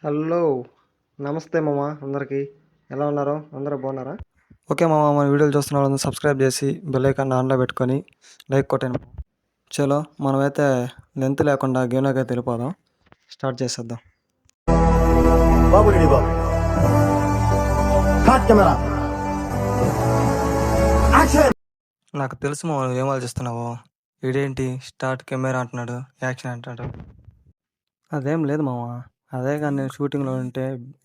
Hello, నమస్తే మామ. అందరికీ ఎలా ఉన్నారు? అందరూ బాగున్నారా? ఓకే మామ, మన వీడియోలు చూస్తున్న వాళ్ళందరూ సబ్స్క్రైబ్ చేసి బెల్ ఐకాన్ ఆన్లో పెట్టుకొని లైక్ కొట్టండి. చలో మనమైతే లెంత్ లేకుండా గేమ్లోకి అయితే వెళ్ళిపోదాం. స్టార్ట్ చేసేద్దాం. బాబు రెడీ బాబు. Cut camera. యాక్షన్. నాకు తెలుసు మామ నువ్వు ఏం ఆలోచిస్తున్నావు. ఇదేంటి స్టార్ట్ కెమెరా అంటున్నాడు, యాక్షన్ అంటాడు. అదేం లేదు మామ. అదే కానీ నేను షూటింగ్లో ఉంటే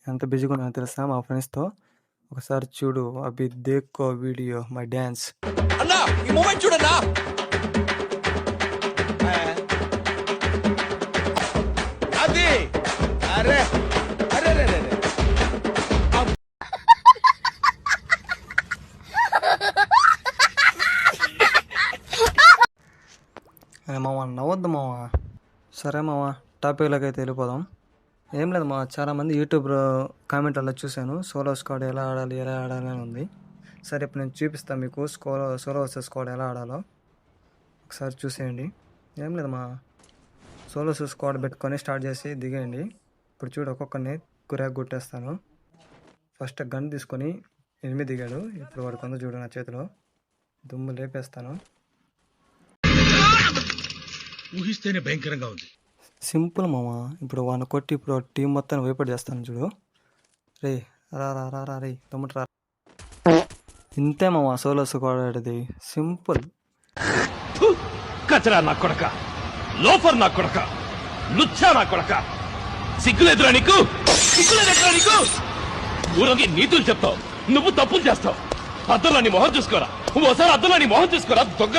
ఎంత బిజీగా ఉన్నానో తెలుసా మా ఫ్రెండ్స్తో. ఒకసారి చూడు, అభి దేక్కో వీడియో మై డ్యాన్స్. అన్నా ఈ మూమెంట్ చూడన్నా. అది అరే అరే అరే అరే మామ నవ్వద్దు మామ. సరే మామ, టాపిక్లోకి అయితే వెళ్ళిపోదాం. ఏం లేదు మా, చాలామంది యూట్యూబ్లో కామెంట్లలో చూశాను సోలో స్క్వాడ్ ఎలా ఆడాలి అని ఉంది. సరే ఇప్పుడు నేను చూపిస్తాను మీకు సోలో వర్సెస్ స్క్వాడ్ ఎలా ఆడాలో. ఒకసారి చూసేయండి. ఏం లేదు మా, సోలో వర్సెస్ స్క్వాడ్ పెట్టుకొని స్టార్ట్ చేసి దిగేయండి. ఇప్పుడు చూడు, ఒక్కొక్కరిని గురాకు కొట్టేస్తాను. ఫస్ట్ గన్ తీసుకొని 8 దిగాడు. ఇప్పుడు వాడు కొంత చూడు నా చేతిలో దుమ్ము లేపేస్తాను. ఊహిస్తేనే భయంకరంగా ఉంది. సింపుల్ మామ. ఇప్పుడు వాడిని కొట్టి ఇప్పుడు టీం మొత్తం వైపట్ చేస్తాను చూడు. రే రా రా రా రా రే తమ్ముడు రా. ఇంతే మామ సోలో స్క్వాడ్ ఆడేది, సింపుల్. కచరా నా కొడక, లోఫర్ నా కొడక, లుచ్చా నా కొడక. సిగ్గులేదురా నీకు? సిగ్గులేదురా నీకు? ఊరికి నీతులు చెప్తావు, నువ్వు తప్పులు చేస్తావు. అద్దంలో నీ మొహం చూసుకోరా. ఓసారి అద్దంలో నీ మొహం చూసుకోరా దొంగ.